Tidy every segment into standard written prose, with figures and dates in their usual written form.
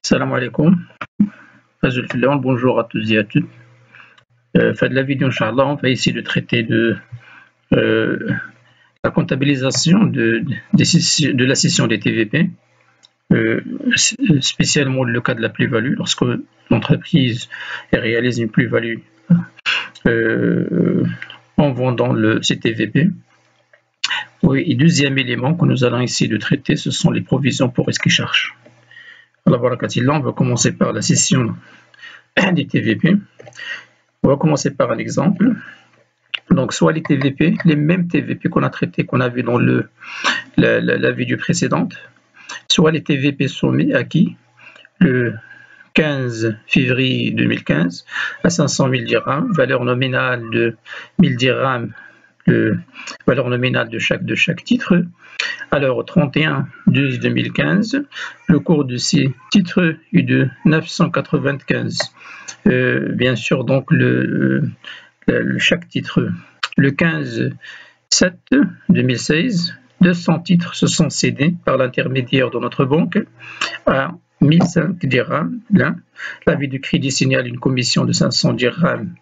Salam alaikum. Bonjour à tous et à toutes. Fin de la vidéo, Inch'Allah, on va essayer de traiter de la comptabilisation de la cession des TVP, spécialement le cas de la plus-value, lorsque l'entreprise réalise une plus-value en vendant ces TVP. Oui, et deuxième élément que nous allons essayer de traiter, ce sont les provisions pour risque et charges. Alors voilà, on va commencer par la cession des TVP. On va commencer par un exemple. Donc, soit les TVP, les mêmes TVP qu'on a traités, qu'on a vu dans la vidéo précédente, soit les TVP soumis acquis le 15 février 2015 à 500 000 dirhams, valeur nominale de 1000 dirhams, valeur nominale de chaque titre. Alors, au 31/12/2015, le cours de ces titres est de 995. Bien sûr, donc, chaque titre, le 15/7/2016, 200 titres se sont cédés par l'intermédiaire de notre banque à 1005 dirhams. L'avis de crédit signale une commission de 500 dirhams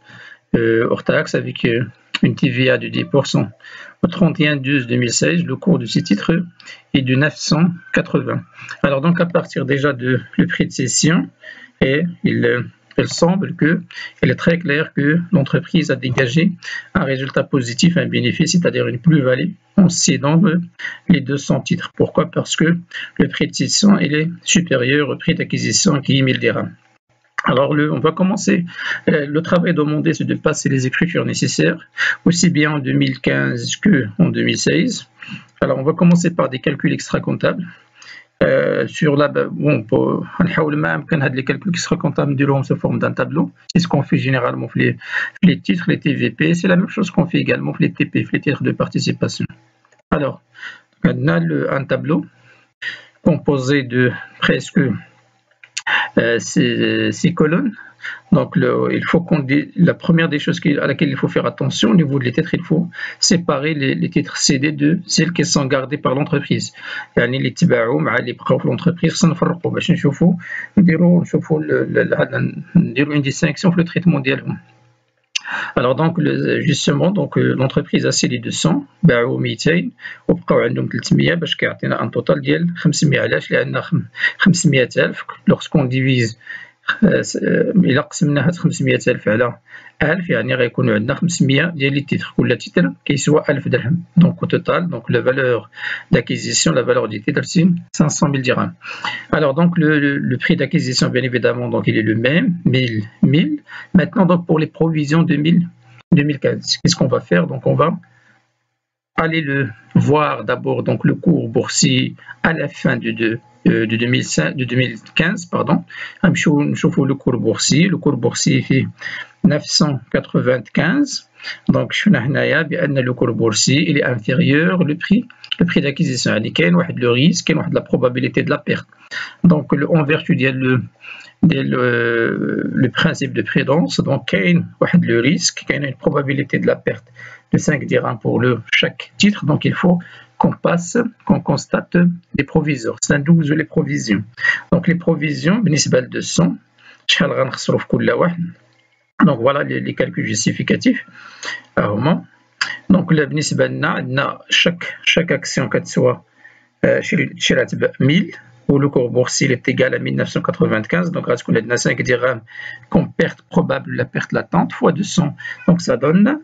hors taxe avec une TVA de 10%. Au 31/12/2016, le cours de ces titres est de 980. Alors donc à partir déjà de le prix de cession, il semble qu'il est très clair que l'entreprise a dégagé un résultat positif, un bénéfice, c'est-à-dire une plus-value en cédant les 200 titres. Pourquoi? Parce que le prix de cession est supérieur au prix d'acquisition qui est 1000 dirhams. Alors, on va commencer. Le travail demandé, c'est de passer les écritures nécessaires, aussi bien en 2015 qu'en 2016. Alors, on va commencer par des calculs extra-comptables. Sur les calculs extra-comptables sous forme d'un tableau. C'est ce qu'on fait généralement pour les titres, les TVP. C'est la même chose qu'on fait également pour les TP, les titres de participation. Alors, on a un tableau composé de presque ces colonnes. Donc, il faut la première des choses à laquelle il faut faire attention au niveau des titres, il faut séparer les titres cédés de celles qui sont gardées par l'entreprise. يعني اللي تباعوا مع اللي بقاو في l'entreprise خصنا نفرقوا باش نديروا une distinction في le traitement ديالهم. Alors donc justement l'entreprise a cédé 200 باعوا 200 وبقاو عندهم 300 باش كيعطينا ان توتال ديال 500. علاش؟ لان 500,000 lorsqu'on divise إلا قسمنا هاد 500,000 على 1000 يعني غيكونوا عندنا 500 ديال لي تيتر. كل تيتر كيسوى 1000 درهم. Donc au total, donc la valeur d'acquisition, la valeur du titre, c'est 500 000 dirhams. Alors donc le prix d'acquisition, bien évidemment, donc il est le même, 1000. Maintenant donc pour les provisions 2015, qu'est-ce qu'on va faire? Donc on va aller voir d'abord donc le cours boursier à la fin de 2015, pardon. نشوفوا le cours boursier fait 995. donc شفنا هنايا بان le cours boursier il est inférieur le prix d'acquisition. يعني كاين واحد le risque, كاين واحد la probabilité de la perte. donc en vertu ديال le principe de prudence, donc كاين واحد le risque, كاين une probabilité de la perte de 5 dirhams pour chaque titre. donc il faut qu'on constate les provisions. C'est un 12 les provisions. Donc les provisions, بالنسبة ل 200 شحال غنخسروا في كل واحد. donc voilà les calculs justificatifs. donc بالنسبة لنا عندنا chaque action كتسوى شرات ب 1000 ou le cours boursier est égal à 1995. donc غتكون عندنا 5 dirhams comme perte probable, la perte latente, fois 200. donc ça donne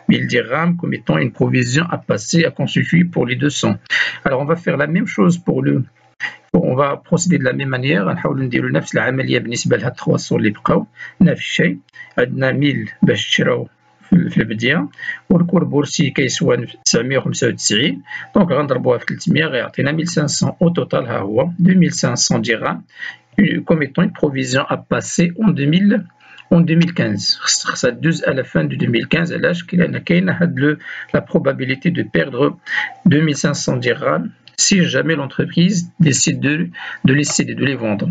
1000 dirhams comme étant une provision à passer, à constituer pour les 200. Alors on va faire la même chose on va procéder de la même manière. نحاولوا نديروا نفس العمليه بالنسبه لهاد 300 اللي بقاو. نفس الشيء عندنا 1000 باش تشراو في البدايه, والكور بورسي كيسوى 995. دونك غنضربوها في 300 غيعطينا 1500. au total ها هو 2500 dirhams comme étant une provision à passer en 2015. Ça douze à la fin de 2015. علاش؟ لأن كاينة la probabilité de perdre 2500 dirhams si jamais l'entreprise décide de les céder, de les vendre.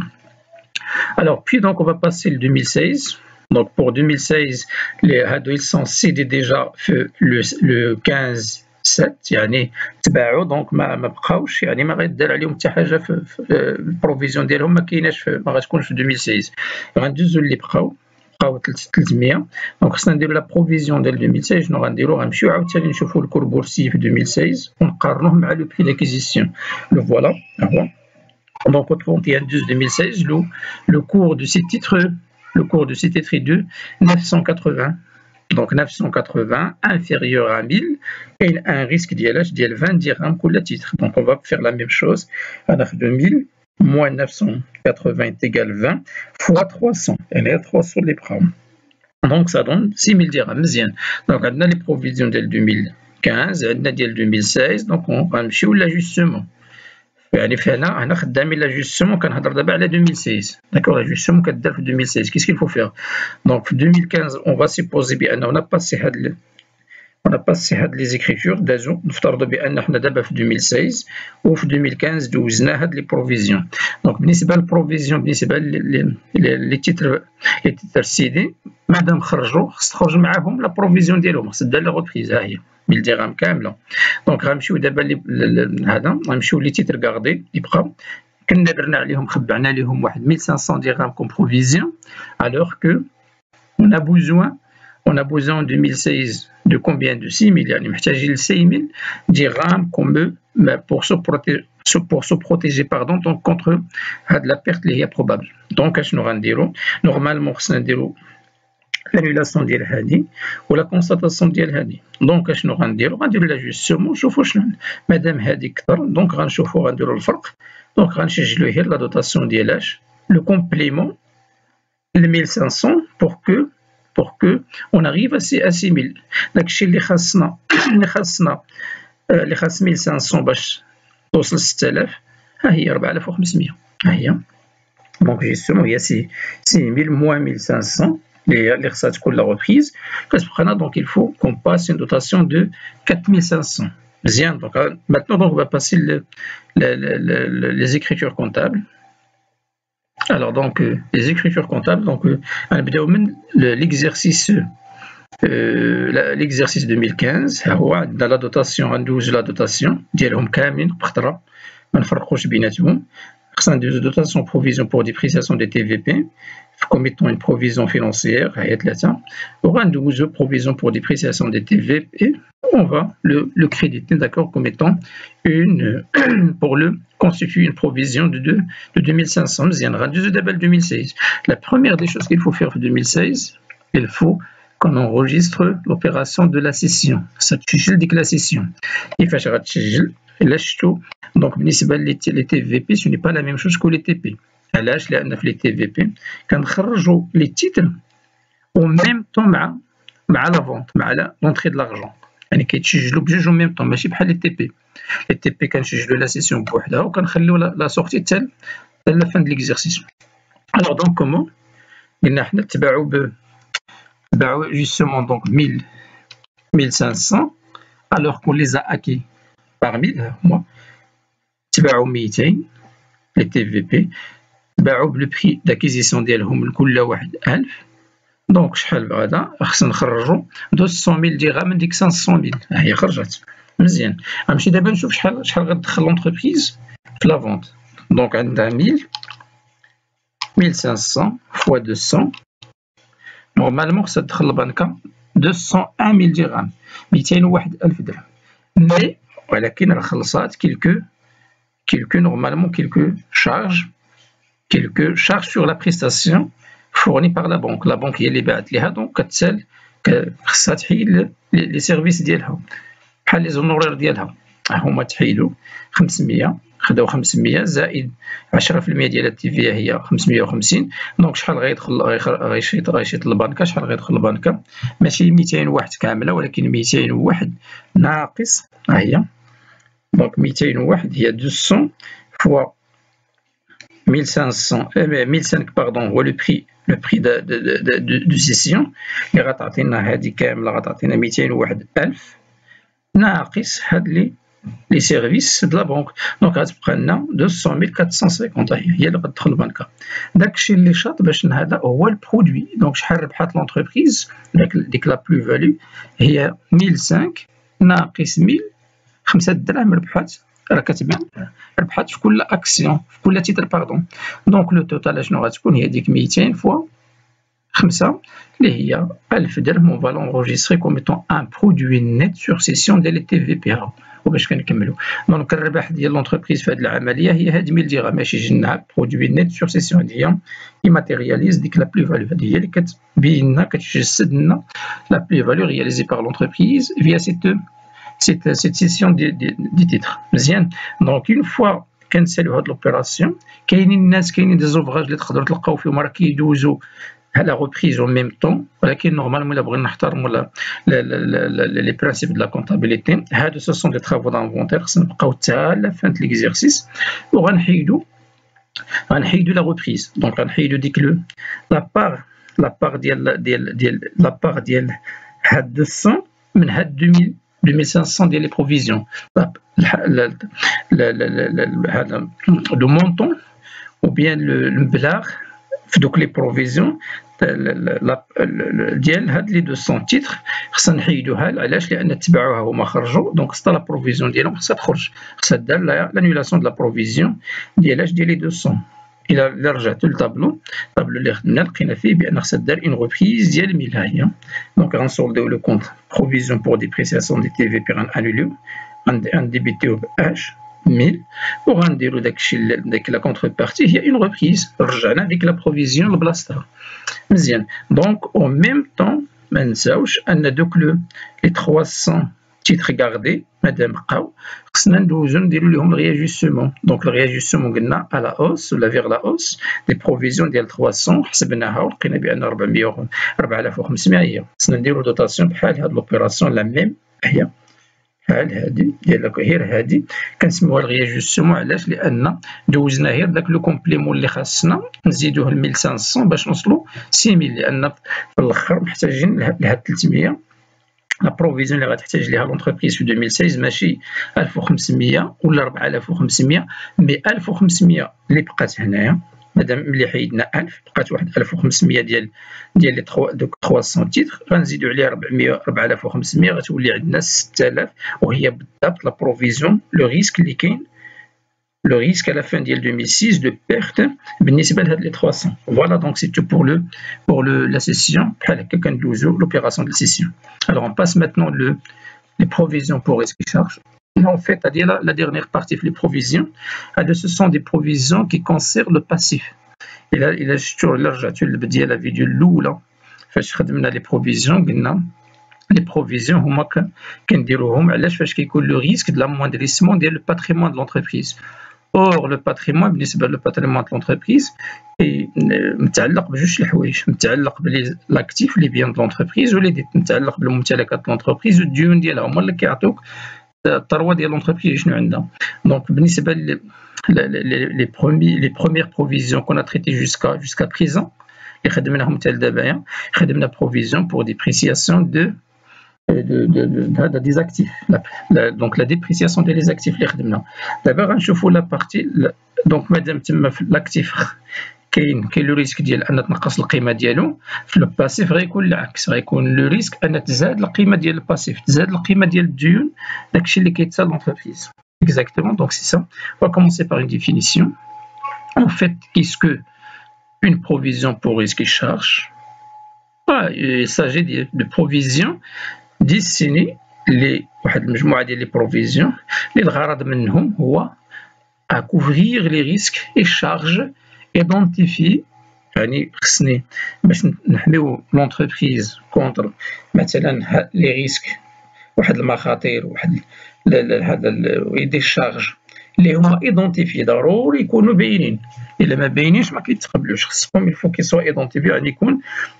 Alors puis donc on va passer le 2016. Donc pour 2016, ils sont cédés déjà le 15 7 يعني تباعوا دونك ما بقاوش يعني ما غيدار عليهم حتى حاجه في البروفيزيون ديالهم ما كايناش ما غتكونش في 2016 غندوزو اللي بقاو 300 دونك خصنا نديرو لا بروفيزيون ديال 2016 شنو غنديرو غنمشيو عاوتاني نشوفو الكور بورسي في 2016 ونقارنوه مع لو بري داكيزيسيون لو فوالا هو donc au 31 12 2016 le cours de ces titres est de 980 donc 980 inférieur à 1000 et un risque ديال 20 dirhams pour le titre. Donc on va faire la même chose. Alors 2000 moins 980 est égal 20 fois 300. Elle est 300 les prix. Donc ça donne 6000 dirhams. Donc on a les provisions de 2015, on a de 2016. Donc on va faire l'ajustement. يعني فهنا خدامين لاجوستمون كنهضر دابا على 2016 داكور لاجوستمون كدار في 2016 كيس كيل فو فيغ دونك في 2015 اون فا سيبوزي بان اون باسي هاد لي زيكريتور دازو نفترضوا بان حنا دابا في 2016 وفي 2015 دوزنا هاد لي بروفيزيون دونك بالنسبه للبروفيزيون بالنسبه لي تيتر سيدي مادام خرجوا خص تخرج معاهم لا بروفيزيون ديالهم خص دار لا غوبريز ها هي بالدرهم كامله دونك غنمشيو دابا هذا غنمشيو لي تيتر كاردي اللي بقاو كنا درنا عليهم خبعنا لهم واحد 1500 درهم كوم بروفيزيون alors que on a besoin en 2016 de combien de 6000 يعني محتاجين ل 6000 درهم comme pour se protéger pardon donc contre هاد لا بيرت اللي هي probable donc اشنو غنديرو نورمالمون خصنا نديرو l'annulation ديال هادي ولا كونستاتاسيون ديال هادي دونك اشنو غنديرو لاجوستمون نشوفو شنو مادام هادي كثر دونك غنشوفو غنديرو الفرق دونك غنسجلو هي لا دوتاسيون ديالاش لو كومبليمون ل 1500 pour que on arrive à 6000 داكشي اللي خاصنا اللي خاص 1500 باش توصل 6000 ها هي 4500 ها هي دونك جيستمون هي 6000 moins 1500 les recettes pour la reprise. Donc il faut qu'on passe une dotation de 4500. Bien, donc maintenant donc, on va passer les écritures comptables. Alors donc les écritures comptables, donc l'exercice 2015 dans la dotation on douze la dotation ديالهم كاملين بخطره ما نفرقوش بيناتهم خصنا ندوزو dotation provision pour dépréciation des TVP comme étant une provision financière هي 3 وغندوزو provision pour dépréciation des TVP on va le créditer d'accord comme étant une pour le constituer une provision de 2500 مزيان غندوزو دابا ل 2016 la première des choses qu'il faut faire en 2016 il faut qu'on enregistre l'opération de la cession ستسجل ديك لا سيسيون كيفاش غتسجل الا شفتو دونك بالنسبه لي تي في بي سو ني با لا ميم شوز كو لي تي بي علاش لان في لي تي في بي كنخرجوا لي تيتر او ميم طون مع لا فونت مع لونطري د لارجون يعني كيتسجلوا بجوج ميم طون ماشي بحال لي تي بي كنسجلوا لا سيسيون بوحدها وكنخليو لا سورتي حتى لا فان د ليكزيرسيس الوغ دونك كومون قلنا حنا تبعوا justement donc 1500 alors qu'on les a acquis par 1000 mois تباعوا 200 les TVP تباعوا le prix d'acquisition ديالهم لكل واحد 1000 دونك شحال بعدا خصنا نخرجوا 200000 درهم من ديك 500000 ها هي خرجت مزيان غنمشي دابا نشوف شحال غتدخل لونتربريز في لا فونت دونك عندها 1500 fois 200 نورمالمون خصها تدخل البنكة 201000 درهم 201000 درهم مي ولكن راه خلصات quelques normalement quelques charges sur la prestation fournie par la banque هي اللي باعت ليها دونك كتسال خصها تحيد لي سيرفيس ديالها بحال لي زونورير ديالها هما تحيدوا 500 خداو 500 زائد 10% ديال التي في هي 550 دونك شحال غيشيط البنكه شحال غيدخل البنكه ماشي 201 كامله ولكن 201 ناقص ها هي دونك 201 هي 200 فوا 1500 1005 باردون هو لو بري دو سيسيون اللي غتعطينا هذه كامله غتعطينا 201000 ناقص هاد لي سيرفيس د لا بنك دونك غتبقى لنا 200450 هي اللي غتدخل البنكه داكشي اللي شاط باش هذا هو البرودوي دونك شحال ربحات لونتربريز ديك لا بلو فاليو هي 1005 ناقص 1000 5 دراهم ربحات، راه كتبان ربحات في كل اكسيون في كل تيتر باردون. دونك لو توتال شنو غتكون؟ هي ديك 200 فوا 5 اللي هي 1000 درهم. اون فالون انغيستري كوم ايتون ان برودوي نيت سور سيسيون ديال تي في بي. ها وباش كنكملوا دونك الربح ديال لونتربريز في هذه العمليه هي هاد 1000 درهم، ماشي جنها برودوي نيت سور سيسيون، هادي هي يماتيرياليز ديك لا بلو فاليو، هذه هي اللي كتبين لنا كتجسد لنا لا بلو فاليو رياليزي بار لونتربريز فيا cette session des titres. مزيان. دونك اون فوا كنساليو هاد لوبيراسيون، كاينين الناس كاينين دي زوفراج اللي تقدروا تلقاو فيهم راه كيدوزوا على ريبريز او ميم طون، ولكن نورمالمون الا بغينا نحترموا لي برانسيب دو لا كونطابيليتي، هادو سو سون دي ترافو دانفونتير خصنا نبقاو حتى لفان ليكزيرسيس وغنحيدو لا ريبريز. دونك غنحيدو ديك لو لا بار ديال هاد 200 من هاد 2500 ديال لي بروفيزيون، هذا لو مونطون ou bien المبلغ في دوك لي بروفيزيون ديال هاد لي 200 تيتر خصنا نحيدوها. علاش؟ لان تبعوها هما خرجوا، دونك خصها لا بروفيزيون ديالهم خصها تخرج، خصها دار لانيولاسيون دو لا بروفيزيون ديال لي 200. الى رجعتوا للطابلو اللي خدمنا لقينا فيه بان خصها دار اون ريبريز ديال 1000 هي. دونك غنسولديو لو كونت بروفيزيون بور ديبريسياسيون دي تي في بي، غنانوليو غنديبيتيو ب اش 1000 وغنديرو داكشي داك لا كونتر بارتي هي اون ريبريز، رجعنا ديك لا بروفيزيون لبلاصتها. مزيان. دونك او ميم طون ما نساوش ان دوك لي 300 تيتر غاردي مادام بقاو خصنا ندوزو نديرو ليهم الرياجستمون. دونك الرياجستمون قلنا على اوس ولا فيغ لا اوس دي بروفيزيون ديال 300 حسبناها ولقينا بان 4500 هي. خصنا نديرو دوطاسيون بحال هاد لوبيراسيون لا ميم هي بحال هادي ديال غير هادي كنسميوها الرياجستمون. علاش؟ لان دوزنا غير داك لو كومبليمون اللي خاصنا نزيدوه ل 1500 باش نوصلوا 6000، لان في الاخر محتاجين لهاد 300 لا بروفيزيون اللي غتحتاج ليها لونتربريز في 2016 ماشي 1500 ولا 4500 مي 1500 اللي بقات هنايا. مادام ملي حيدنا 1000 بقات واحد 1500 ديال لي دوك 300 تيتر، غنزيدو عليها 4500 غتولي عندنا 6000، وهي بالضبط لا بروفيزيون لو ريسك اللي كاين، le risque à la fin de 2006 de perte بالنسبة لهاد لي 300. Voilà, donc c'est tout pour la session. L'opération de la session. Alors on passe maintenant les provisions pour risque et charge. En fait, la dernière partie les provisions, ce sont des provisions qui concernent le passif. Et là, رجعت للبداية la vidéo الأولى فاش خدمنا les provisions قلنا les provisions هما كنديروهم علاش؟ فاش كيكون لو ريسك de l'amoindrissement ديال le patrimoine de l'entreprise. Or, le patrimoine, بالنسبة للباتريمون د لونتربريز متعلق بجوج الحوايج، متعلق بالاكتيف لي بيان د لونتربريز ولي متعلق بالممتلكات د لونتربريز والديون ديالها، هما اللي كيعطيوك الثروه ديال لونتربريز شنو عندها. دونك بالنسبة لي بروميير بروفيزيون كنا تريتي جوسكا بريزون اللي خدمناهم حتى لدابا، خدمنا بروفيزيون بور ديبريسياسيون des actifs, donc la dépréciation des actifs اللي خدمنا. دابا غنشوفوا لا بارتي. دونك مادام تما في الاكتيف كاين لو ريسك ديال ان تنقص القيمه ديالو، في لو باسيف غيكون العكس، غيكون لو ريسك ان تزاد القيمه ديال الباسيف، تزاد القيمه ديال الديون، داكشي اللي كيتسال لونتربريز. Exactement, donc c'est ça. On va commencer par une définition. En fait, qu'est-ce que une provision pour risque et charge? Il s'agit de provisions destinées لواحد المجموعة ديال لي بروفيزيون اللي الغرض منهم هو à couvrir les risques et charges identifiés. يعني خصني باش نحميو لونتربريز كونتر مثلا لي ريسك، واحد المخاطر، واحد هذا دي شارج اللي هما ايدونتيفي ضروري يكونوا باينين. الا ما باينينش ما كيتقبلوش، خصهم الفو كي سوا ايدونتيفي، يعني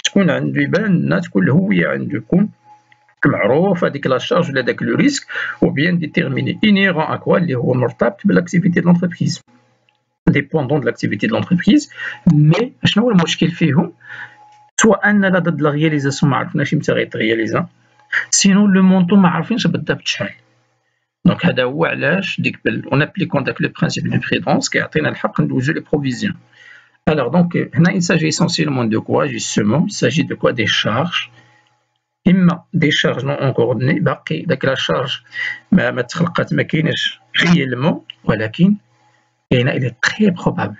تكون عنده يبان لنا، تكون الهويه عنده، يكون معروف هذيك لا شارج ولا داك لو ريسك، و بيان ديتيرميني انيرون اكوا اللي هو مرتبط بالاكتيفيتي دو لونتربريز، ديبوندون دو لاكتيفيتي دو لونتربريز. مي شنو هو المشكل فيهم؟ سواء ان لا دات دو لا رياليزاسيون ما عرفناش امتى غيترياليزا، سينو لو مونطون ما عارفينش بالضبط شحال. دونك هذا هو علاش ديك اون ابليكون داك لو برينسيپ دو بريدونس كيعطينا الحق ندوزو لي بروفيزيون. Alors donc هنا il s'agit essentiellement de quoi justement? Il s'agit de quoi? Des charges اما دي شارج نون اونكوردوني باقي داك لا شارج ما تخلقات ما كايناش ريالمون، ولكن كاينه الي تري بروبابل،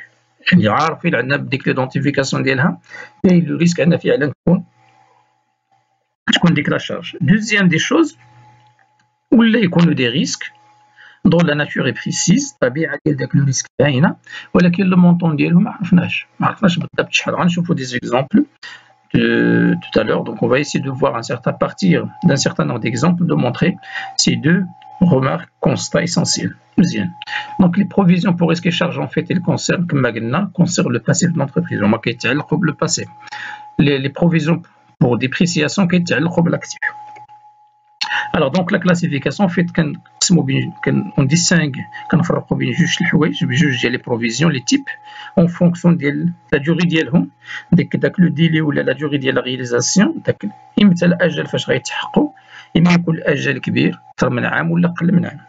يعني عارفين عندنا بديك ليدونتيفيكاسيون ديالها كاين لو ريسك عندنا فعلا تكون ديك لا شارج. دوزيام دي شوز ولا يكونوا دي ريسك دون لا ناتور بريسيز، الطبيعه ديال داك لو ريسك باينه، ولكن لو مونطون ديالهم ما عرفناش بالضبط شحال. غنشوفوا دي زيكزامبل tout à l'heure. Donc on va essayer de voir à partir d'un certain nombre d'exemples, de montrer ces deux remarques, constats essentiels. Bien. Donc les provisions pour risque et charge, en fait, elles concernent, comme Magna, concernent le passé de l'entreprise. Le passé. Les provisions pour dépréciation qui sont l'actif. Alors donc la classification, en fait, on distingue, on juge les provisions, les types, en fonction de la durée ديالهم، داك le délai ou la durée ديال la réalisation، داك امتى الاجل فاش غيتحققوا، اما يكون الاجل كبير اكثر من عام ولا اقل من عام.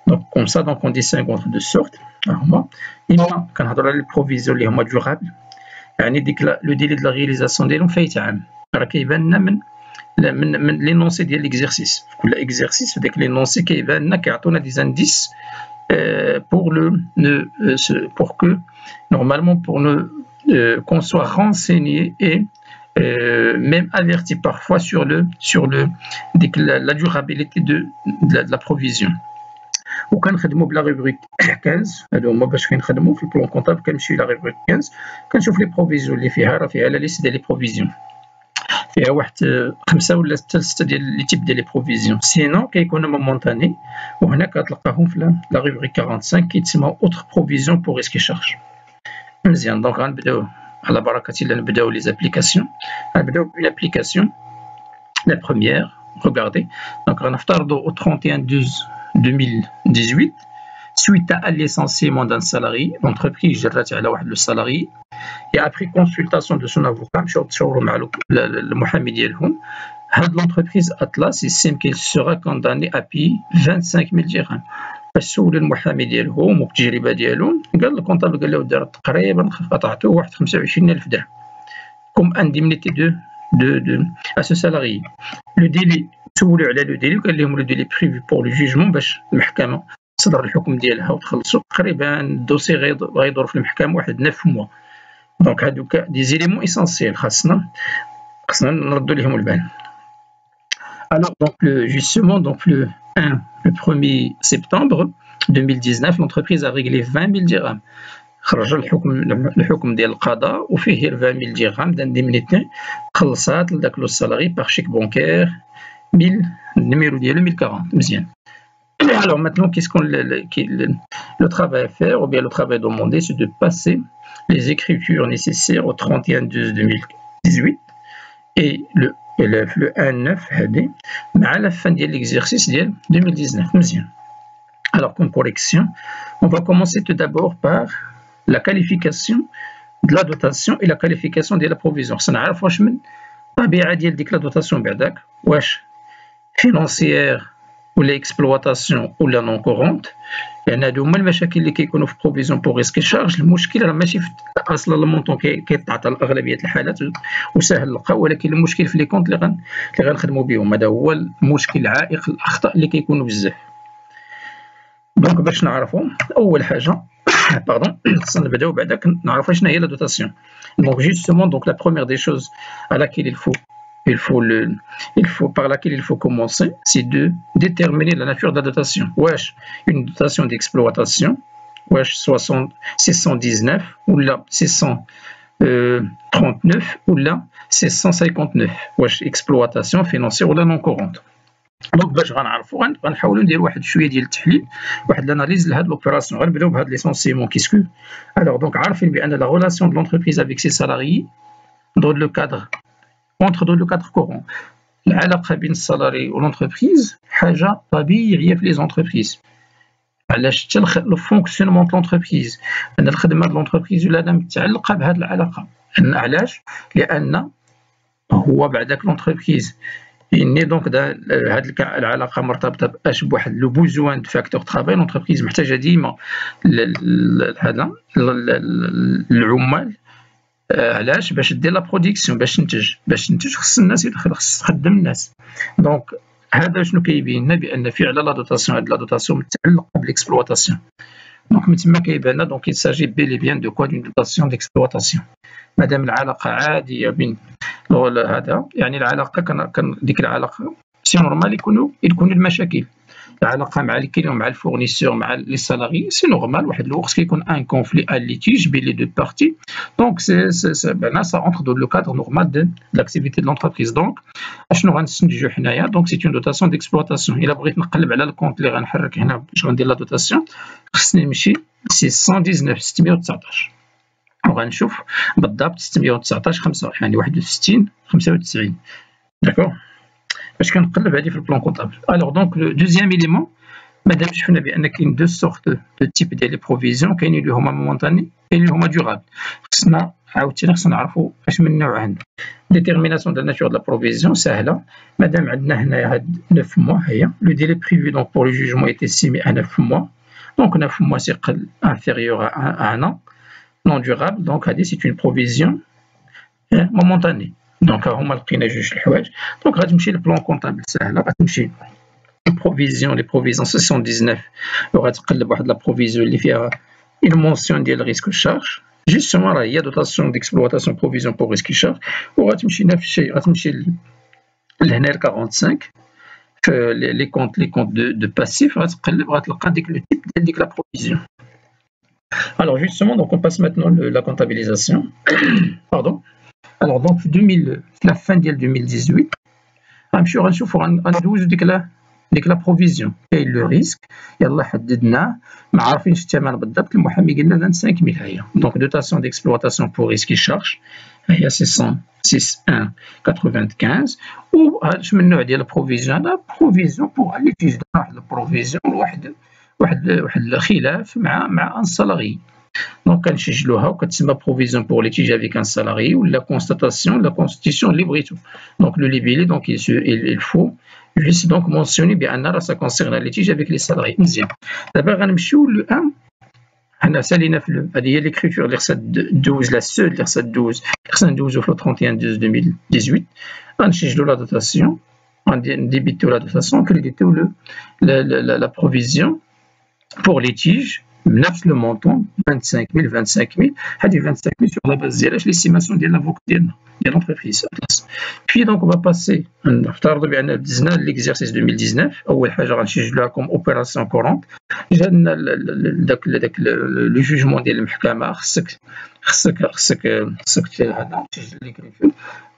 Donc comme ça, donc on distingue entre deux sortes. اما كنهضروا على البروفيزيون اللي هما ديورابل، يعني ديك لو ديلي ديال la réalisation ديالهم فايت عام، راه كيبان لنا من لينونسي ديال ليكزيرسيس. في كل اكزيرسيس في داك لينونسي كيبان لنا كيعطونا دي انديس pour que normalement pour qu'on soit renseigné et même averti parfois sur la durabilité de la provision. وكنخدموا بلا روبريك 15، هادو هما باش كنخدموا في البلان كونطابل. كنمشيو لا روبريك 15 كنشوف لي بروفيزيون اللي فيها، راه فيها لا ليست ديال لي بروفيزيون، فيها واحد 5 ولا 6 ديال لي تيب ديال لي بروفيزيون، سينو كيكونوا مومونتاني، وهنا كتلقاهم في لا روبريك 45 كيتسموا اوتر بروفيزيون بور ريسك شارج. مزيان، دونك غنبداو على بركة الله، نبداو لي زابليكاسيون. غنبداو بون ابليكاسيون لا بروميير. regardez, donc غنفترضوا au 31/12/2018 suite à licenciement d'un salarié، l'entreprise جرات على واحد لو salarié et après consultation de son avocat مشاو تشاوروا مع المحامي ديالهم، هاد l'entreprise Atlas estime qu'il sera condamné à payer 25,000 dirhams. فاش سولوا المحامي ديالهم والتجربه ديالهم، قال الكونطابل قال له دار تقريبا قطعته واحد 25,000 درهم comme indemnité de à ce salarié. Le délai سولوا على لو ديلي وقال لهم لو ديلي بريفي بور لو جوجمون، باش المحكمه تصدر الحكم ديالها وتخلصوا تقريبا الدوسي غيدور في المحكمه واحد 9 موا. دونك هادوك دي زيليمون اسونسيال خاصنا نردوا لهم البال. Alors donc justement donc le 1er septembre 2019 l'entreprise a réglé 20,000 dirhams. خرج الحكم ديال القضاء وفيه 20,000 درهم دانديمنيتي خلصات لداك لو سالاري باغ شيك بونكير 1000 النيميرو ديالو 1040. مزيان. Alors maintenant, qu'est-ce qu'on le travail à faire ou bien le travail demandé, c'est de passer les écritures nécessaires au 31/12/2018 et le 1/9 هادي مع la fin de l'exercice ديال 2019. مزيان. Alors comme correction, on va commencer tout d'abord par la qualification de la dotation et la qualification de la provision. خصنا نعرف واش من الطبيعه ديال ديك لا دوتاسيون بعداك، واش financière ولا اكسبلواتاسيون ولا نون كورونت، لان هادو هما المشاكل اللي كيكونوا في بروفيزيون بور ريسك شارج. المشكل راه ماشي في اصلا المونطون كيتعطى لاغلبيه الحالات وسهل نلقاو، ولكن المشكل في لي كونت اللي غنخدموا بهم، هذا هو المشكل العائق، الاخطاء اللي كيكونوا بزاف. دونك باش نعرفوا اول حاجه pardon خصنا نبداو بعدا نعرفوا شنو هي لا دوتاسيون. دونك جوستومون دونك لا بروميير دي شوز à laquelle par laquelle il faut commencer, c'est de déterminer la nature de la dotation. Wesh, une dotation d'exploitation, wesh 619 ou là 639 ou là 659. Wesh exploitation financière ou là non courante. دونك باش غنعرفوا غنحاولوا نديروا واحد شويه ديال التحليل، واحد الاناليز لهاد لوبيراسيون. غنبداو بهاد ليسونسيمون كيسكو. alors donc عارفين بان لا relation de l'entreprise avec ses salariés dans le cadre courant، العلاقه بين السالاري والانتربريز حاجه طبيعيه في لي زونتربريز. علاش؟ حتى لو فونكسيونمون د لونتربريز، ان الخدمه د لونتربريز ولا متعلقه بهاد العلاقه. علاش؟ لان هو بعداك لونتربريز اني دونك هاد العلاقه مرتبطه باش بواحد لو بوزوان دو فاكتور طرافاي. لونتربريز محتاجه ديما هذا العمال علاش؟ باش دير لا برودكسيون، باش تنتج خص الناس خص تخدم الناس. دونك هذا شنو كيبين لنا؟ بان فعلا لا دوتاسيون، هاد لا دوتاسيون متعلقه بالاكسبلواتاسيون. دونك من تما كيبان لنا دونك il s'agit bel et bien de quoi d'une dotation d'exploitation. مادام العلاقه عاديه بين هذا، يعني العلاقه كان ديك العلاقه سي نورمال يكونوا المشاكل، العلاقه مع الكليون مع الفورنيسور مع لي سالاري، سي نورمال واحد الوقت كيكون ان كونفلي ان ليتيج بين لي دو بارتي. دونك بنا سا اونتر دو لو كادر نورمال دو لاكتيفيتي دو لونتربريز. دونك اشنو غنستنتجو حنايا؟ دونك سي اون دوتاسيون ديكسبلواتاسيون. الا بغيت نقلب على الكونت اللي غنحرك هنا باش غندير لا دوتاسيون، خصني نمشي 619 619 وغنشوف بالضبط 619 5 يعني 61 95. داكوغ، باش كنقلب هذه في البلان كونطابل. الوغ دونك لو دوزيام إليمون، مادام شفنا بان كاين دو سورت دو تيب ديال لي بروفيزيون، كاينين اللي هما مومونطاني كاين اللي هما ديورابل. خصنا عاوتاني نعرفوا اش من نوع عندنا. ديتيرميناسيون دو ناتور دو لا بروفيزيون ساهله، مادام عندنا هنايا هاد 9 موا، هي لو ديلي بريفي دونك بور لو جوجمون ايتي استيمي ا 9 موا. دونك 9 موا سي قل انفيريور ا ان an non durable. دونك هذه سي اون بروفيزيون مومونطاني. دونك هما لقينا جوج الحوايج. دونك غتمشي للبلان كونطابل ساهله، غتمشي بروفيزيون، لي بروفيزيون 79 وغتقلب واحد لا بروفيزيون اللي فيها اون مونسيون ديال ريسك شارج، جوستومون راه هي دوتاسيون ديكسبلواتاسيون بروفيزيون بور ريسك شارج. وغتمشي نفس الشيء، غتمشي لهنا ل 45 في لي كونت دو باسيف، غتقلب غتلقى ديك لو تيب ديال ديك لا بروفيزيون. Alors justement, donc on passe maintenant la comptabilisation. Pardon. Alors donc la fin de 2018, غنمشيو غنشوفو غندوزو ديك لا بروفيزيون. كاين لو ريسك يلاه حددناه، ما عارفينش الثمن بالضبط، المحامي قال لنا 25000 هي. دونك دوتاسيون ديكسبلواتاسيون بور ريسك شارج هي 606.195. وهادش من النوع ديال البروفيزيون؟ هذا بروفيزيون بور ليتيج، واحد البروفيزيون واحد الخلاف مع ان سالاري. دونك كنسجلوها وكتسمى بروفيزيون بور ليتيج افيك ان سالاري ولا كونستاتاسيون لا كونستيتيسيون اللي بغيتو. دونك لو ليبيلي دونك il faut juste donc mentionner بان راه سا كونسيرن ليتيج افيك لي سالاري. مزيان، دابا غنمشيو ل 1. حنا سالينا في لو، هذه هي ليكريتور اللي خصها دوز، لا سول اللي خصها دوز، خصنا ندوزو في 31/12/2018. غنسجلو لا دوتاسيون، غنديبيتو لا دوتاسيون، كريديتو la provision pour litige بنفس لو مونطون 25000. هذه 25000 sur la base ديال ليستيماسيون ديال لافوك ديالنا ديال لونتربريز. بي دونك اون باسي، نفترضوا بان دزنا ليكزيرسيس 2019. اول حاجه غنسجلوها كوم اوبيراسيون كورونت. جانا داك لو جوجمون ديال المحكمه، خصك هذا تسجل ليكريتور.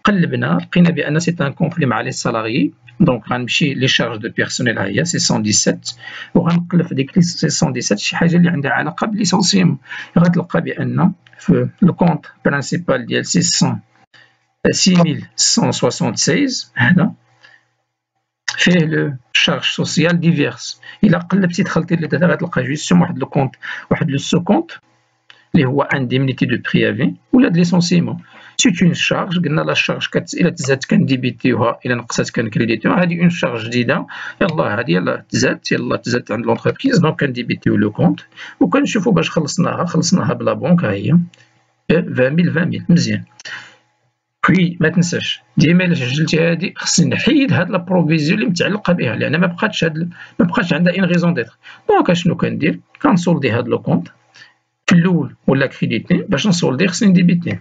قلبنا لقينا بان سي ان كونفلي مع لي سالاريي. دونك غنمشي لي شارج دو بيرسونيل، هي 617 وغنقلب في ديك 617 شي حاجه اللي عندها علاقه بالليسونسيمون. غتلقى بان في لو كونت برينسيبال ديال 6176 هذا فيه لو شارج سوسيال ديفيرس. الا قلبتي دخلتي لداتا غتلقى جوستوم واحد لو كونت، واحد لو سو كونت اللي هو انديمنيتي دو بريافي ولا دو ليسونسيمون. سي اون شارج، قلنا لا شارج الا تزادت كنديبيتيوها، الا نقصات كنكريديتيوها. هذه اون شارج جديده، يلاه هذه يلاه تزادت عند لونتربريز. دونك كنديبيتيو لو كونت وكنشوفوا باش خلصناها بلا بونك. ها هي 20000. مزيان. بي ما تنساش ديما الا سجلتي هذه خصني نحيد هاد لا بروفيزيون اللي متعلقه بها، لان ما بقاتش عندها اون ريزون ديتر. دونك اشنو كندير؟ كنسولدي هاد لو كونت في الاول ولا كريديتي. باش نسولدي خصني نديبيتي.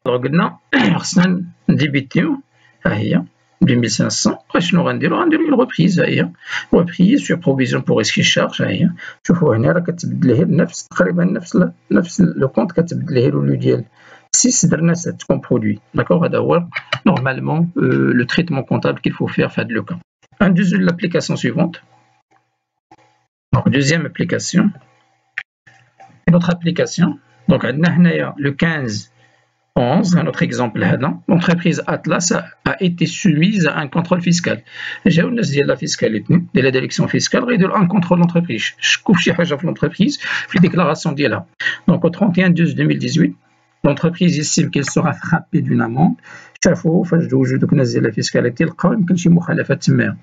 قلنا خصنا نديبيتيو، ها هي 2500. شنو غنديرو؟ غنديرو اون ريبريز. ها هي ريبريز سور بروفيزيون بور ريسك شارج. ها هي شوفوا هنا راه كتبدل له بنفس تقريبا نفس لو كونت، كتبدل له لو ديال 6 درنا 7 كوم برودوي. داكوغ، هذا هو نورمالمون لو تريتمون كونتابل كيل فو فير في هذا لو كا. ندوزو لابليكاسيون سويفونت. دونك دوزيام ابليكاسيون، une autre application. Donc عندنا هنايا le 15/11, un autre exemple هذا. L'entreprise Atlas a été soumise à un contrôle fiscal. جاو الناس ديال لا فيسكاليتي ديال لا ديريكسيون فيسكال غيديروا ان كونترول لونتربريز، شكوا فشي حاجه في لونتربريز في ديكلاراسيون ديالها. دونك au 31/12/2018 l'entreprise estime qu'elle sera frappée d'une amende. شافوا فاش دوزو دوك الناس ديال لا فيسكاليتي لقاو يمكن شي مخالفات تمايا،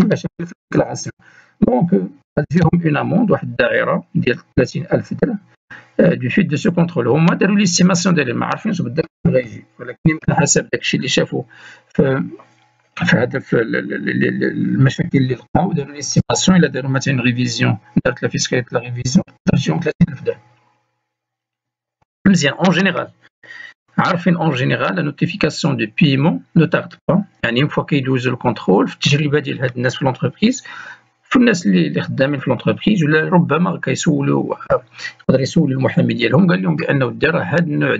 شي مشاكل في الديكلاراسيون. دونك غتجيهم اون اموند، واحد الدائره ديال 30000 درهم du fait de ce contrôle. هما داروا ليستيماسيون ديالهم ما عارفينش بالضبط غيجي ولكن يمكن حسب داكشي اللي شافوا في المشاكل اللي لقاو داروا ليستيماسيون الا داروا مثلا ريفيزيون دارت لا فيسكاليت لا ريفيزيون تجيهم 30000 درهم مزيان. اون جينيرال عارفين اون جينيرال لا نوتيفيكاسيون دو بايمون نو تارد با، يعني اون فوا كيدوزو الكونترول في التجربه ديال هاد الناس في لونتربريز في الناس اللي خدامين في لونتربريز ولا ربما كيسولوا يقدر يسولوا المحامي ديالهم قال لهم بانه دار هاد النوع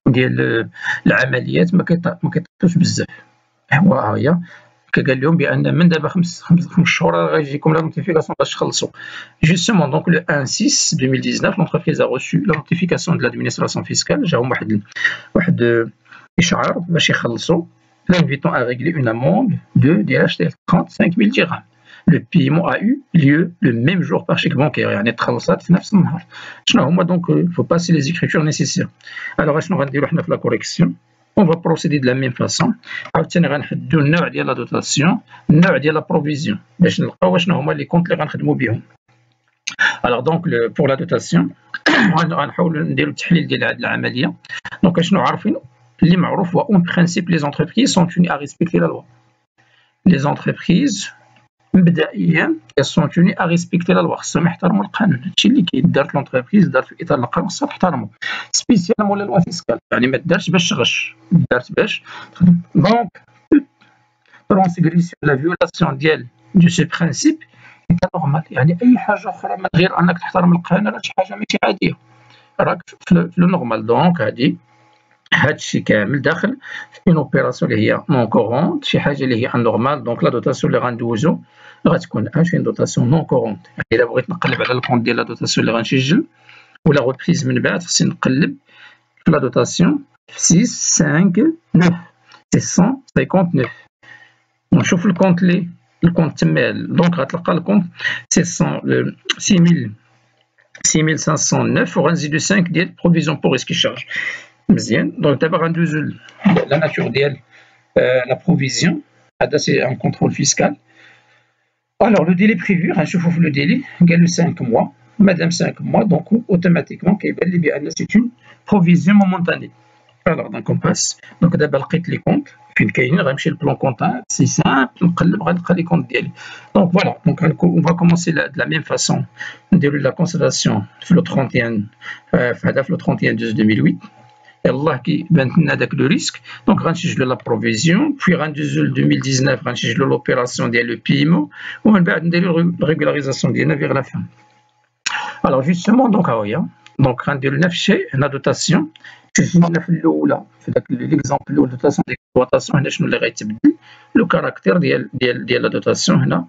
ديال العمليات ما كيطيقوش بزاف. هي قال لهم بان من دابا 5 شهور غيجيكم لا نوتيفيكاسيون باش تخلصوا. جوستومون دونك لو 1/6 2019 l'entreprise a reçu la notification de l'administration fiscale. جاهم واحد اشعار باش يخلصوا. L'invitant à régler une amende de 35 000 dirhams. Le paiement a eu lieu le même jour par chèque bancaire. يعني تخلصات في نفس النهار. شنو هما donc il faut passer les écritures nécessaires. Alors شنو غنديروا حنا في la correction؟ On va procéder de la même façon. عاوتاني غنحددوا النوع ديال لا دوتاسيون، النوع ديال لا بروفيزيون باش نلقاو شنو هما لي كونت اللي غنخدموا بهم. Alors donc pour la dotation غنحاولوا نديروا التحليل ديال هذه العمليه. دونك شنو عارفين اللي معروف هو اون برينسيپ لي زونتربريز سون توني ا ريسبكتي لا لوا. لي زونتربريز مبدئيا سون توني ا ريسبكتي لا لوا، خصهم يحترموا القانون. هادشي اللي كيدار في لونتربريز دار في اطار القانون خصها تحترمو، سبيسيالمون لا لوا فيسكال، يعني ما دارش باش تغش، دارت باش تخدم. دونك ترونسغريسيون لا فيولاسيون ديال دو سو برينسيپ اي نورمال، يعني اي حاجه اخرى من غير انك تحترم القانون راه شي حاجه ماشي عاديه، راك في لو نورمال. دونك هادشي كامل داخل في اون اوبيراسيون اللي هي نون كورونت، شي حاجه اللي هي ان نورمال. دونك لا دوتاسيون اللي غندوزو غتكون اش اون دوتاسيون نون كورونت. يعني الا بغيت نقلب على الكونت ديال لا دوتاسيون اللي غنسجل ولا غوبريز من بعد خصني نقلب في لا دوتاسيون 659 ونشوف الكونت اللي الكونت تمال. دونك غتلقى الكونت 6509 وغنزيدو 5 ديال بروفيزيون بور ريسك شارج. مزيان. دونك دابا غندوزو لا ناتور ديال لا بروفيزيون. هذا سي ان كونترول فيسكال. الوغ لو ديلي بريفي غنشوفو في لو ديلي قالو 5 موا. مادام 5 موا دونك اوتوماتيكمون كيبان لي بان سي اون بروفيزيون مومونتاني. الوغ دونك اون باس. دونك دابا لقيت لي كونت فين كاينين، غنمشي للبلون كونتابل سي سامبل، نقلب غنلقى لي كونت ديالي. دونك فوالا. دونك اون فا كومونسي دو لا ميم فاسون نديرو لا كونسيدراسيون في لو 31 في لو 31 12 2008. يلاه كيبان لنا داك لو ريسك. دونك غنسجلو لا بروفيزيون بوي غندوزو ل 2019 غنسجلو لوبيراسيون ديال لو بيمون ومن بعد نديرو ريغولاريزاسيون ديالنا فيغ لا فان. الوغ جوستومون دونك ها هي. دونك غنديرو نفس الشيء هنا دوتاسيون. شفنا في الاولى في داك ليكزامبل الاول دوتاسيون ديكسبلوطاسيون هنا شنو اللي غيتبدل لو كاركتير ديال لا دوتاسيون. هنا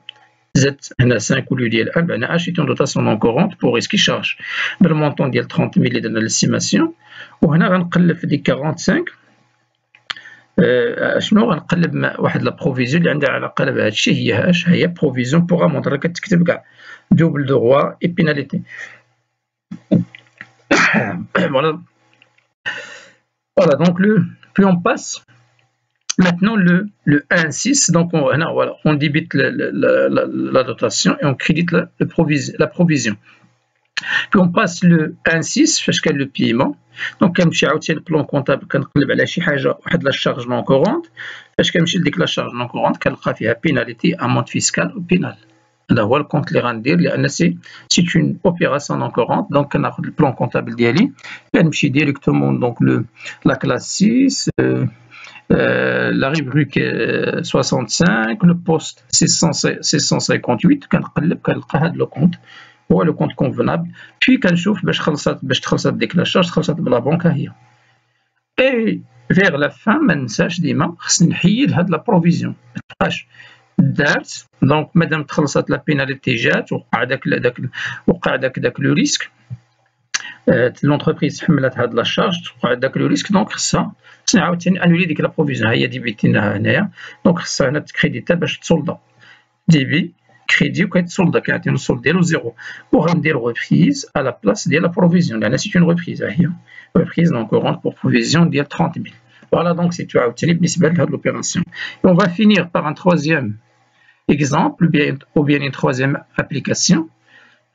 زاد هنا 5 au lieu ديال 1 بان اش اون دوتاسيون نون كورونت بور ريسك شارج بالمونطون ديال 30000 اللي درنا للاستيماسيون. وهنا غنقلب في ديك 45 شنو غنقلب مع واحد لا بروفيزيون اللي عندها علاقه بهذا الشيء. هي اش هي بروفيزيون بوغ اموند، راه كتكتب كاع دوبل دغوا اي بيناليتي. فوالا. Voilà, donc puis on passe maintenant le 1/6. Donc on débite la dotation et on crédite la provision. Puis on passe le 1/6 فاش كان لو بيمون. دونك كنمشي عاوتاني البلون كونطابل كنقلب على شي حاجه واحد لا شارج نون كورونت. فاش كنمشي لديك لا شارج نون كورونت كنلقى فيها بيناليتي امونت فيسكال وبينال. هذا هو الكونت اللي غندير لان سي اون اوبيراسيون نون كورونت. دونك كناخذ البلون كونطابل ديالي كنمشي ديريكتومون دونك لا كلاس 6 la rubrique 65 le poste 658 كنقلب كنلقى هذا لو كونت هو لو كونت كونفونابل. بي كنشوف باش تخلصات ديك لا شارج تخلصات بلا بنكه هي. اي فيغ لا فان ما ننساش ديما خصني نحيد هاد لا بروفيزيون ما تبقاش دارت. دونك مادام تخلصات لا بيناليتي جات وقع داك لو ريسك لونتربريز تحملات هاد لا شارج وقع داك لو ريسك. دونك خصها عاوتاني انولي ديك لا بروفيزيون. ها هي ديبيتيناها هنايا. دونك خصها هنا تكريديتا باش تصولدا ديبي كريدي وكيتصولدا كيعطينا الصولد ديالو زيرو. وغندير ريبريز على بلاص ديال لا بروفيزيون لان سي اون ريبريز. ها هي ريبريز نون كورونت بور بروفيزيون ديال 30000. فوالا دونك سي تو عاوتاني بالنسبه لهاد لوبيراسيون. اون فا فينير باغ ان troisième exemple ou bien une troisième application.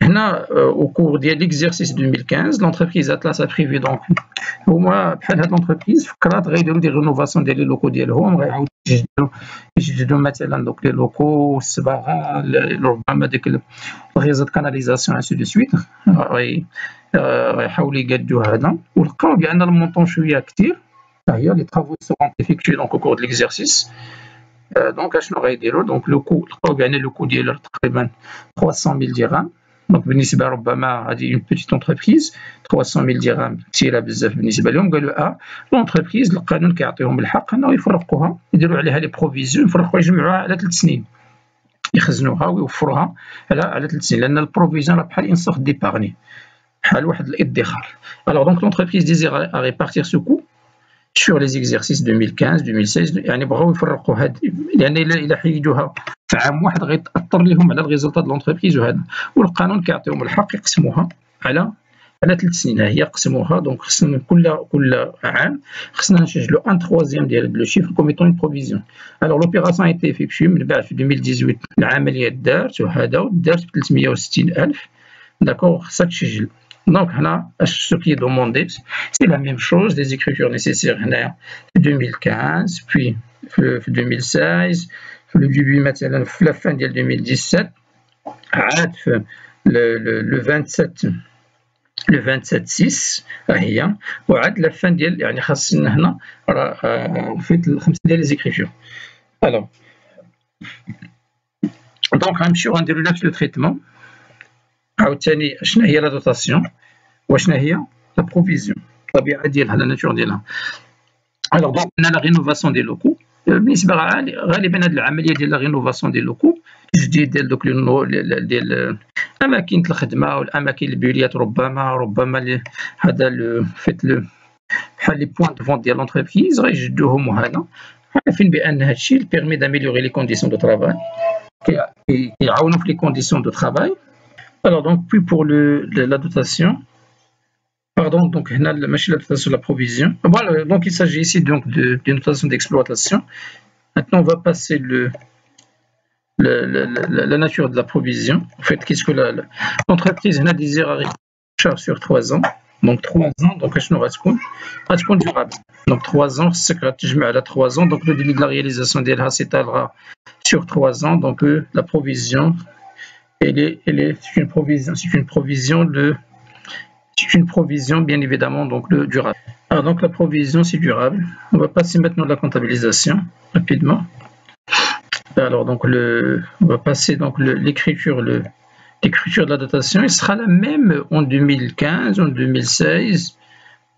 Au cours de l'exercice 2015, l'entreprise Atlas a prévu donc au moins بحال هاد l'entreprise فكرات غيديروا دي رينوفاسيون ديال لي لوكو ديالهم غيعاودوا يجددوا مثلا دوك لي لوكو الصباغه ربما ديك الغيزه كاناليزاسيون انسي دو سويت غيحاولوا يقادوا هذا ولقاو بان المونطون شويه كثير هي لي طرافو سون افيكتوي دونك au cours de l'exercice دونك اشنو غيديروا دونك لو كو لقاو بان لو كو ديالو تقريبا 300,000 درهم دونك بالنسبه ربما هذه اون بيتيت انتربريز 300,000 درهم كثيره بزاف بالنسبه لهم قالوا لونتربريز القانون كيعطيهم الحق انه يفرقوها يديروا عليها لي بروفيزيون يفرقوا يجمعوها على 3 سنين يخزنوها ويوفروها على 3 سنين لان البروفيزيون راه بحال انسوغ ديبارني بحال واحد الادخار الوغ دونك لونتربريز ديزير ا ريبارتير سو كو sur les exercices 2015 2016 يعني بغاو يفرقوا هاد لان الا حيدوها في عام واحد غيتاثر لهم على الريزلطات د لونتربريز وهذا والقانون كيعطيهم الحق يقسموها على 3 سنين هي قسموها دونك خصنا كل عام خصنا نسجلوا ان تروازيام ديال لو شيفر كوميتون اون بروفيزيون الوغ لوبيراسيون ايتي افيكتوي من بعد في 2018 العمليه دارت وهذا دارت ب 360,000 داكوغ خصك تسجل Donc, ce qui est demandé, c'est la même chose, les écritures nécessaires en 2015, puis en 2016, le début maintenant, la fin de 2017, le 27/6 وعاد la fin ديال يعني خاصنا هنا فيت الخمسه ديال les écritures. Alors, donc غنمشيو غنديرو نفس لو تريتمون عاوتاني شنو هي لا دوتاسيون وشنو هي لا بروفيزيون الطبيعه ديالها لا ناتور ديالها. الوغ دونك عندنا لا رينوفاسيون ديال لوكو بالنسبه غالبا هذه العمليه ديال لا رينوفاسيون ديال لوكو تجديد ديال دوك ديال اماكن الخدمه والاماكن البيوليات ربما هذا فيت بحال لي بوين دو فونت ديال لونتربريز غيجدوهم وهذا عارفين بان هذا الشيء بيرمي داميليوري لي كونديسيون دو ترافاي كيعاونوا في لي كونديسيون دو ترافاي. Alors donc puis pour la dotation, pardon donc la dotation de la provision. Voilà, donc il s'agit ici donc de notation d'exploitation. Maintenant on va passer la nature de la provision. En fait qu'est-ce que l'entreprise a désiré charge sur 3 ans. Donc 3 ans donc je n'aurai pas durable. Donc 3 ans c'est que je mets à 3 ans donc le délai de la réalisation d'elle s'étalera sur 3 ans donc la provision c'est une provision bien évidemment donc durable. Alors donc la provision c'est durable. On va passer maintenant à la comptabilisation rapidement. Alors donc on va passer donc l'écriture de la dotation. Elle sera la même en 2015, en 2016,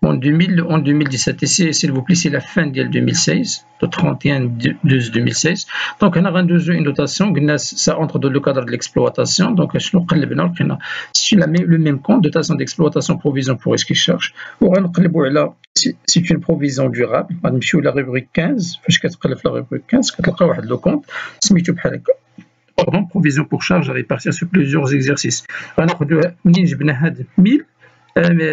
en 2017. Ici s'il vous plaît c'est la fin de 2016, le 31/12/2016. Donc on a une dotation, ça entre dans le cadre de l'exploitation. Donc c'est le même compte, dotation d'exploitation, provision pour risque charge. C'est une provision durable. On va la rubrique 15. La rubrique 15, le compte. Pardon, provision pour charge à répartir sur plusieurs exercices. On a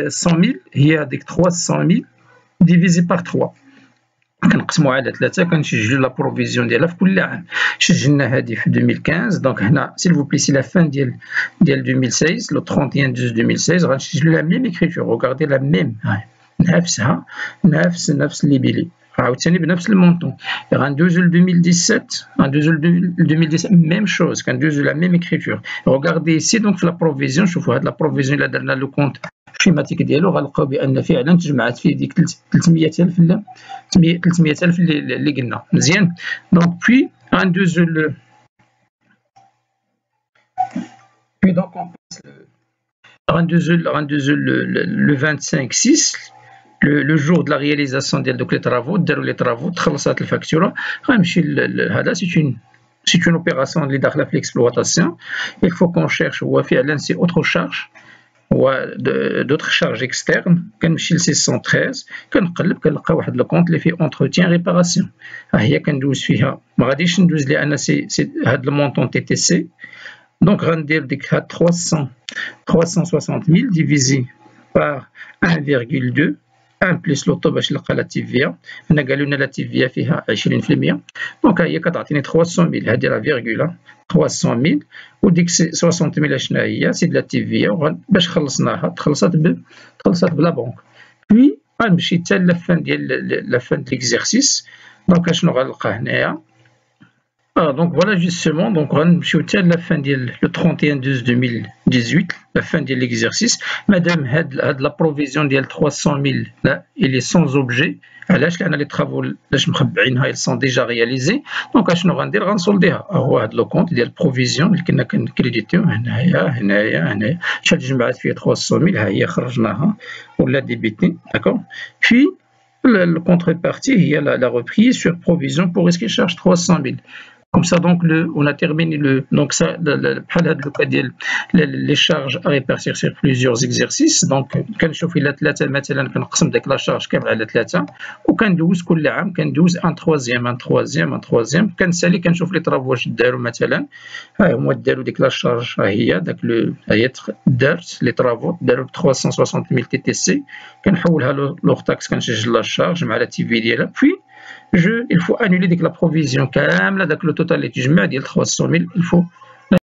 100,000 هي هذيك 300,000 ديفيزي بار 3 كنقسموها على 3 كنسجلوا لا بروفيزيون ديالها في كل عام. سجلنا هذه في 2015 دونك هنا سيل فو بلي سي لا فان ديال 2016 لو 31/12/2016 غنسجلوا لا ميم اكريتور روغاردي لا ميم نفسها نفس لي بيلي عاوتاني بنفس المونطون. غندوزو ل 2017 ميم شوز كندوزو لا ميم اكريتور. روغاردي سي دونك في لا بروفيزيون شوفوا هاد لا بروفيزيون الا درنا لو كونت الشيماتيك ديالو غنلقاو بان فعلا تجمعات فيه ديك 300,000 اللي قلنا مزيان. دونك بي غندوزو le 25/6 le jour de la réalisation de les travaux تخلصات الفاكتوره غنمشي هذا c'est une opération اللي داخله في l'exploitation. Il faut qu'on cherche هو فعلا c'est autre charge d'autres charges externes. كنمشي ل 613 كنقلب كنلقى واحد لو كونت اللي فيه entretien réparation ها هي كندوز فيها ما غاديش ندوز لان سي هاد المونطون تي تي سي. دونك غندير ديك هاد 360,000 divisé par 1,2 1 بلس لوطو باش نلقى لا تيفيا. هنا قالوا لنا لا تيفيا فيها 20%. دونك هي كتعطيني 300,000 هذه لا فيرغولا 300,000 وديك 60,000 شنو هي سي لا تيفيا. باش خلصناها تخلصات بلا بنك. بي غنمشي حتى لافان ديال لافان ديال ليكزيرسيس. دونك شنو غنلقى هنايا دونك فوالا جوستومون دونك غنمشيو حتى لافان ديال لو 31/12/2018 لافان ديال ليكزيرسيس. مادام هاد لا بروفيزيون ديال 300,000 لا إلي سون اوبجي. علاش؟ لأن لي طرافو لاش مخبعينها ils sont déjà réalisés. دونك اشنو غندير غنسولديها. هو هاد لو كونت ديال بروفيزيون اللي كنا كنكريديتيو هنايا شحال جمعات فيه 300,000 ها هي خرجناها ولا ديبيتي داكور. في le contrepartie هي la reprise sur provision pour risque et charge 300,000. Comme ça, donc, on a terminé donc ça, le cas les charges à répartir sur plusieurs exercices. Donc, quand je fais la ثلاثة مثلا كنقسم ديك لا شارج كامل على ثلاثة وكندوز كل عام كندوز ان تروازيام كنسالي كنشوف لي طرافو واش داروا مثلا. ها هما داروا ديك لا شارج ها هي داك هي دارت لي طرافو داروا ب 360,000 تي تي سي. كنحولها لوغ تاكس كنسجل لا شارج مع لا تي في ديالها. puis il faut annuler dès que la provision كامله داك لو توتال اللي تجمع ديال 300,000 il faut